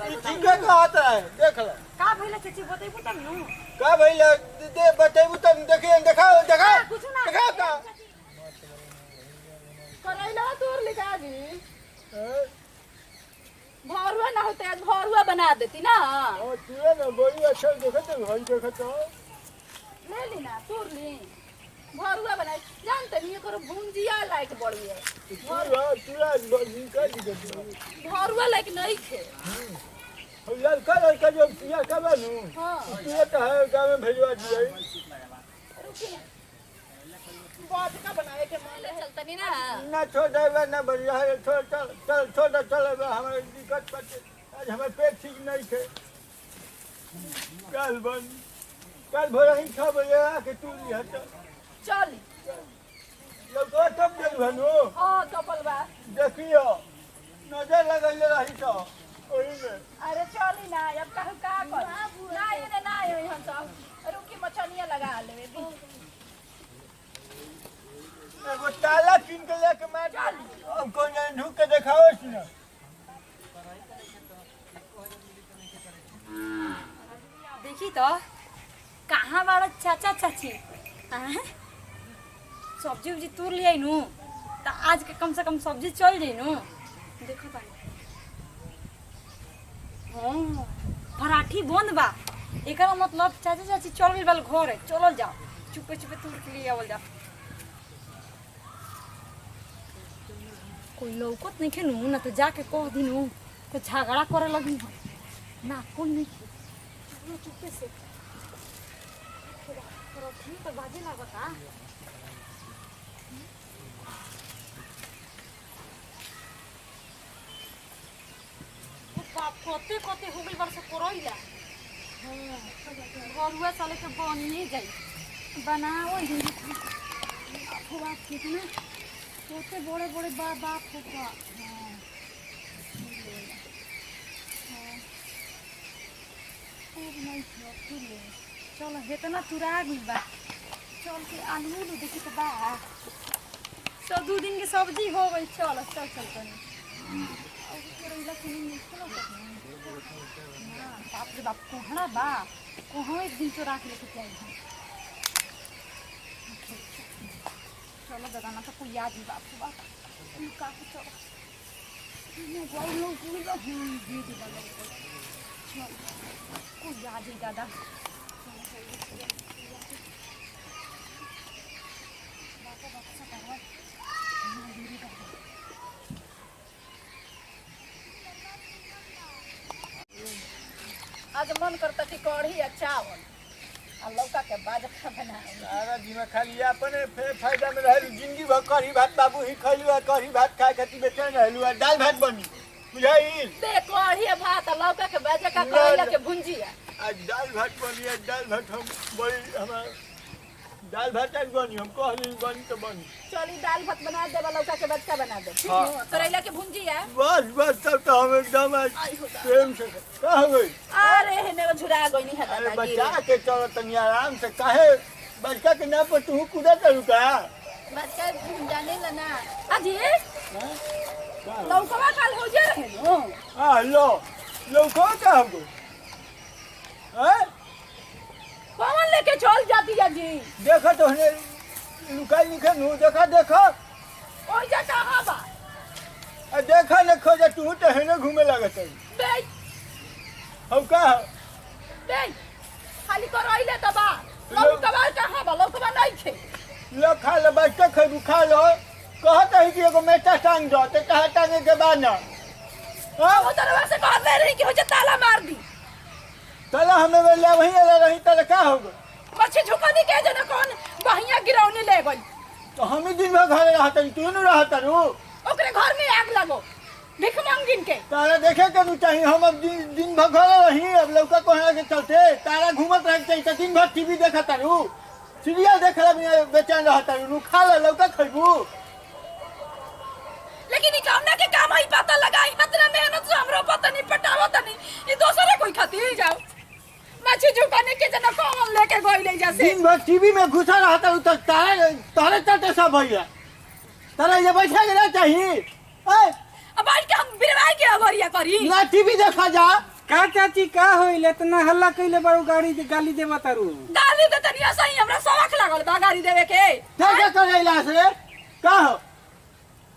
ठीक है कहत है देख ल का भइला चाची बतैबू तब नु का भइला दे बतैबू तब देखिए दिखाओ दिखाओ कुछ ना दिखाओ का करैला तोर लिखा दी भरुआ ना होते आज भरुआ बना देती ना ओ तुरे ना बड़ी अच्छा देखत है भाई देखत ले ली ना तोर ली भरुआ बनाई जानते नहीं करो भुंजिया लाइक बड़ी है तुरा निकाल दी भरुआ लाइक नहीं थे यार कर का जो यार का बनू हां तुरे तो है गांव में भेजवा दिए रुकी बात का बनाए के मन चलता नहीं ना ना छोड़ दे ना बढ़िया है छोड़ चल हमारे दिक्कत पड़ते आज हमारे पेट ठीक नहीं थे कल भोर ही 6 बजे आके तू लिया चल लोग तो तब दे भनो हां कपल बा देखियो नजर लगैले रही तो ओही में अरे चली ना अब का कर ना ये ना होई हम सब रुकी मछनिया लगा लेबे एगो ताला किन के लेके मार अब कौन जाने ढूक के दिखाओ ना देखी तो कहाँ बाड़ा चाचा चाची सब्जी उब्जी तोड़ लिया नु तो आज के कम से कम सब्जी चल जाई नु देखो तानी हाँ पराठी बंद बा एकरा मतलब चाचा चाची चल गइल बाल घर है चलल जाओ चुपे चुपे तोड़ के लिए आवल जा कोई लौकत नहीं खेनू ना तो जाके कह दिनू तो झगड़ा करे लगी ना कौन नहीं चुपे से ठीक है बाजे लागता बाप कोते कोते हो गई बरस कोरोइला हां घरुआ साले के बनिए जाई बनाओ ही बाप कितना छोटे बड़े बड़े बाप होगा चलो हेतना तुरा गई बा चल के आलू देखी तो बा सब 2 दिन के सब्जी हो गई चल चल चल तनी करेला के नहीं चलो ना बाप रे बाप कोहड़ा बा कोहड़ा एक दिन चोरा के लेके जाई चलो दादा ना तो कोई याद ही बाप रे बाप का चलो मैं जाई लो पूरी लो जी दी बाबा चल कोई याद ही दादा आज मन करता कि कढ़ी अच्छा और लौका के बाजका बनाए सारा दिन खाली अपने फायदा में रहलू जिंदगी भर कढ़ी भात बाबू ही खैलू कढ़ी भात खाए खातिर बेचैन रहलू दाल भात बनी बुझाइल बे कढ़ी भात लौका के बाजका करेला के भुंजिया आज दाल भात बनी दाल भात हम बड़ी हमार दाल भात आज बनी हम कहली बनी तो बनी चली दाल भात बना दे लौका के बाजका बना दे करेला के भुंजिया बस तब तो हम एकदम प्रेम से का हो गई अरे हेने झुरा गई नहीं अरे हटा बचा के चलो तनी आराम से काहे बचका के नाम पर तू कूदा चलू का बाजका जाने ला ना अजी लौका काल हो जा रहे नो हां लौका का हमको हैं कौन लेके चल जाती है जी देखो तो हने लुकाई निखे नु देखो ओ जा कहां बा देखा न खोजा तू तो हने घूमे लागत है बे हम का बे खाली करैले त बा लौका कहां बा लौका नहीं थे लो खा ले बस के खैबू खा लो कहत है कि एगो मेटा टांग दो ते कहा टांगे के बाद ना हां वो तरह से कह दे रही कि हो जा ताला मार दी ताला हमें वेला वही वाला रही ताला का होगा मच्छी झुकानी के जना कौन बहिया गिरौनी ले गई तो हम ही दिन भर घरे रहत तू न रहत रू ओकरे घर में आग लगो भिख मांगिन के तारा देखे के चाहिए हम अब दिन भर घरे रही अब लौका कोहरा के चलते तारा घूमत रह चाहिए दिन भर टीवी देखत रू सीरियल देखला बिना बेचैन रहत रू खा ले लौका खइबू लेकिन ई कामना के काम आई पता लगाई इतना मेहनत से हमरो पता नहीं पटावत नहीं ई दूसरे कोई खातिर जाओ मच्छी झुकाने के जना कौन लेके गई ले जैसे दिन भर टीवी में घुसा रहता हूं तो तारे चलते सब भैया तारा ये बैठा के ना चाहिए अब आज के हम बिरवाई के अवरिया करी ना टीवी देखा जा का चाची का होइल इतना हल्ला कइले बारू गाड़ी गाली देबा तारू गाली दे तनिया सही हमरा सवाख लागल बा गाड़ी देवे के क्या करेला से का हो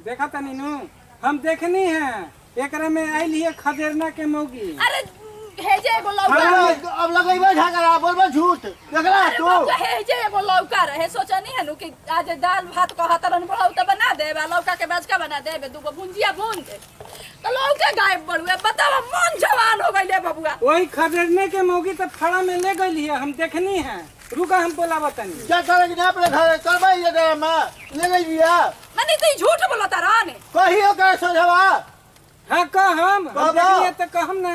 देखा तनी नु हम देखनी है एकरा में आइल है खदेरना के मौगी अरे हेजे एगो लौका अब लगैबे झगड़ा बोलबे झूठ देखला अरे तू बाबा हेजे एगो लौका रहे सोचनी है नु कि आज दाल भात को हतरन बढ़ाऊ त बना देबे लौका के बाजका बना देबे दूगो भुंजिया भून दे तो लौका गायब बड़ुए बतावा मन जवान हो गइले बबुआ वही खदेरने के मौगी तो फड़ा में ले गई है हम देखनी है रुका हम बोलावा तनी क्या करेगी ना अपने घर करबे ये ड्रामा ले गई बिया मने तू झूठ बोलता रहने कहियो कर सोझवा हां हम बाबा। देखनी तो कहम ना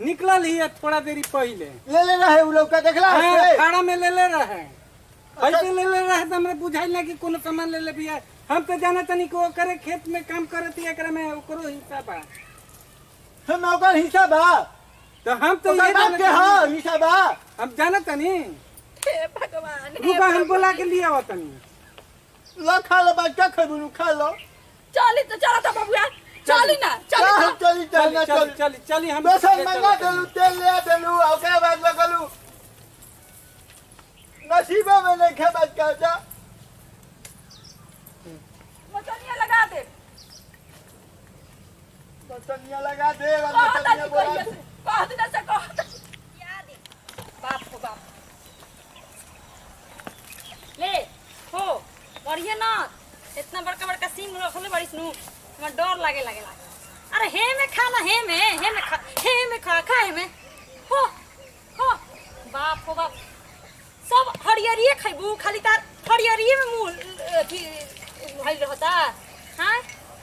निकलल ही थोड़ा देरी पहले ले रहे उ लोग का देखला हाँ, फड़ा में ले रहे ऐसे ले रहे तो हमरा बुझाइल ना कि कोनो सामान ले बिया हम तो जाना तनी को करे खेत में काम करती एकरा में ओकरो हिस्सा बा हम ओकर हिस्सा बा तो हम तो ओकर ये बाप के हां हिस्सा बा हम जाना तनी हे भगवान हे रुका हम बोला के लिए आवा तनी लो खा लो बच्चा खबरू खा लो चली तो चला तो बबुआ चली ना चली चली चली चली चली हम बेसन मंगा देलू तेल ले देलू ओकरा बाद लगलू नसीबा में नहीं खे बात कर जा मचनिया लगा दे बतनिया लगा दे बतनिया बोला कह दे से कह याद बाप हो बाप ले हो बढ़िया ना इतना बड़का बड़का सीम रखले बड़ी सुनु हमरा डर लागे अरे हे में खाना हे में खा हे में हो बाप हो बाप सब हरियरिए खइबू खाली तार हरियरिए में मुंह अथी भइल रहता हां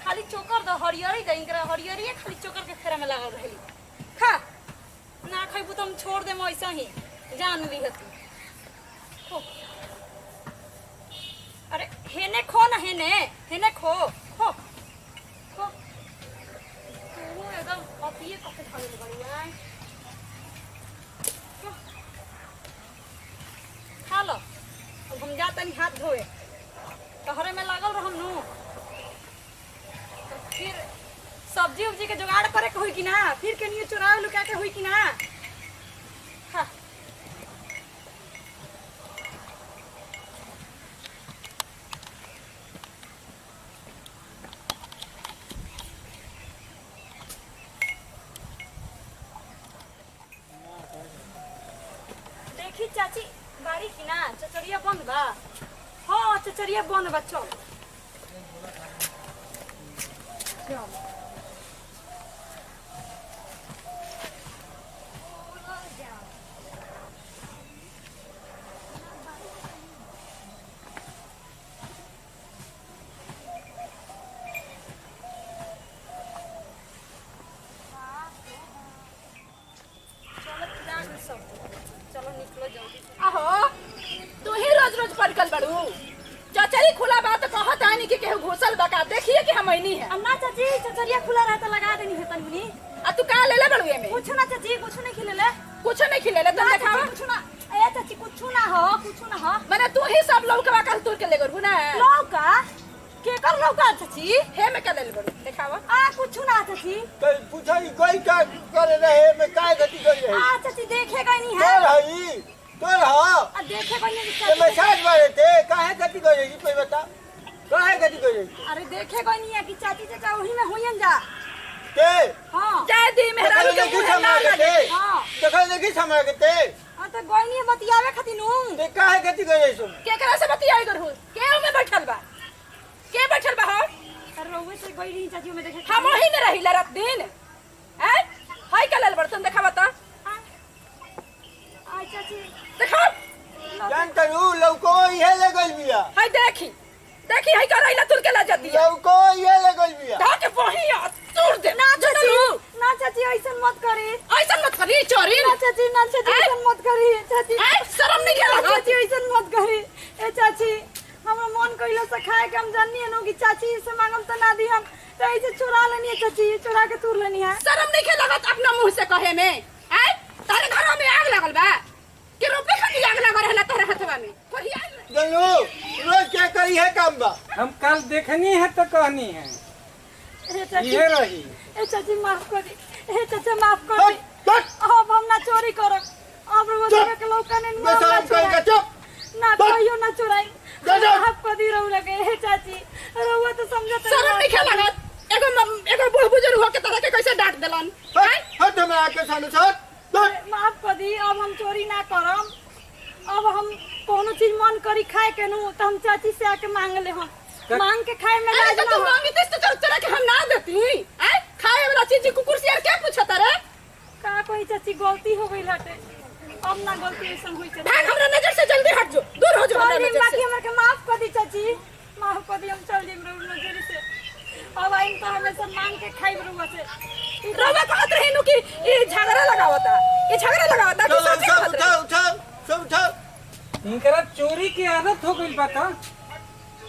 खाली चोकर द हरियरी द इनकरा हरियरिए खाली चोकर के फेरा में लागल रहली खा ना खइबू त हम छोड़ देम ऐसा ही जान ली हती हो अरे हेने खो ना हेने खो हो तू एकदम अतिए कते खाले बड़ुआ खा लो अब हम जाते नहीं हाथ धोए तहरे में लागल रहम नु तो फिर सब्जी उब्जी के जुगाड़ करे के होई कि ना फिर के लिए चुराव लुका के होई कि ना हाँ देखी चाची बारी की ना चचरिया बंद बा हाँ चचरिया बंद बा चल चलो निकलो जल्दी आहो तू ही रोज रोज पड़कल बड़ू चचरी खुला बात कहत आनी कि केहू घुसल बका देखिए कि हम ऐनी है अन्ना चाची चचरिया खुला रहा तो लगा देनी है तननी आ तू का ले ले बड़ू में कुछ ना चाची कुछ नहीं खिलेले तुम देखावा कुछ ना ए चाची कुछ ना हो माने तू ही सब लौका का तोड़ के ले गरबू ना लौका के कर लौका चाची हे में का ले बड़ू देखावा आ कुछ ना चाची तो पूछई कोई का करे रहे में काय गति कर रहे आ चाची देखे गई नहीं है तो रही तो रहा आ देखे गई नहीं ये मैं साथ मारे थे काहे गति कर रही कोई बता काहे गति कर रही अरे देखे गई नहीं है कि चाची चाचा वही में होयन जा के हां जय दी मेहरारू के देखी समारे के हां देखल देखी समारे के ते हां तो गई नहीं बतियावे खातिर नु ते काहे गति कर रही सुन केकरा से बतियाई करहु के में बैठल बा हो अरे रोवे से गई नहीं चाची में देखे हम वही में रही रात दिन हैं हाय कलल बर्तन देखावा त आ चाची देखो जान तरू लौको ये ले गइल बिया हाय देखी हाय करैला तुल के ला जदी लौको ये ले गइल बिया धाके वही तोड़ दे ना चाची ऐसन मत करी चोरी ना चाची ऐसन मत करी चाची शर्म नहीं के लगा चाची ऐसन मत करी ए चाची हमरा मन कइला से खाए के हम जाननी है नो कि चाची से मांगम त ना दी हम तो ऐसे चुरा लेनी है चाची चुरा के तोड़ लेनी है शर्म नहीं के लगत अपना मुंह से कहे में हैं तारे घर में आग लगल बा कि रुपए खाती आग लगा रहला तोरे हाथवा में गंगू रोज क्या करी है काम बा हम कल देखनी है तो कहनी है ये रही ए चाची माफ कर दी ए चाची हमसे माफ कर दी। अब हम ना चोरी करब। अब रउआ देवे के लौका ने ना चुराई। ना कहियो ना चुराई। माफ कर दी रउआ के हे चाची। रउआ तो समझत शर्म नहीं खेला एगो बूढ़ बुजुर्ग होके तरह के कैसे डांट देलन हट हमरा आके सामने से माफ कर दी। अब हम चोरी ना करम। अब हम कोनो चीज मन करी खाए के नु तो हम चाची से आके मांग ले हम मांग के खाए में लाज ना तो मांगी तो तरह के हम ना देती हैं खाए वाला चीज कुकुर से क्या पूछत रे का कोई चाची गलती हो गई हटे। अब ना गलती ऐसा हुई चाची। भाग हमरा नजर से जल्दी हट जो दूर हो जो हमरा नजर से। बाकी हमरा के माफ कर दी चाची। माफ कर दी हम चल जेम रउआ नजर से। अब आइन तो हमेशा मांग के खाई रउआ से। रउआ कहत रही नु कि ये झगड़ा लगावता कि सच्ची कहत रही। उठाओ इनकरा चोरी की आदत हो गई बता।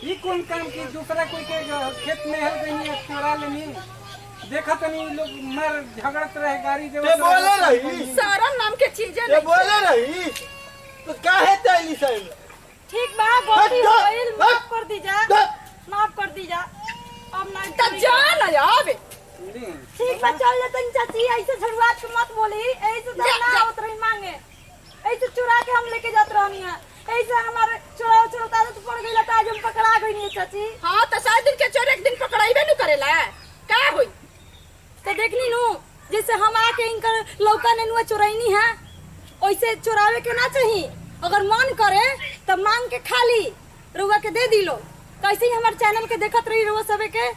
ये कौन काम की दूसरा कोई के खेत में हल गई चोरा लेनी देखा तनी लोग मार झगड़त रहे गाड़ी दे बोले रही शर्म नाम के चीजें ये बोले रही तो काहे तैली सही ठीक बा गलती हो गई माफ कर दी जा। माफ कर दी जा। अब ना त जान आवे ठीक बा चल जतन चाची। ऐसे झड़वात के मत बोली। ऐसे तो ना होत रही मांगे। ऐसे चुरा के हम लेके जात रहनी है। ऐसे हमारे चुरा आदत पड़ गई लता आज हम पकड़ा गई नहीं चाची। हां त शायद दिन के चोर एक दिन पकड़ाईबे नु करेला का होई तो देखनी नु जैसे हम आके इनकर लौका ने नुआ चुराईनी है वैसे चुरावे के ना चाहिए। अगर मन करे तो मांग के खा ली रउआ के दे दी लो। कैसे ही हमारे चैनल के देखत रही रउआ सबे के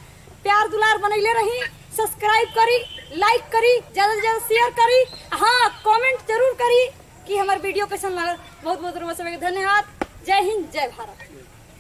प्यार दुलार बनैले रही। सब्सक्राइब करी लाइक करी ज्यादा से ज्यादा शेयर करी। हाँ कमेंट जरूर करी कि हमारे वीडियो कैसा लगा। बहुत बहुत रउआ सबे के धन्यवाद। जय हिंद जय भारत।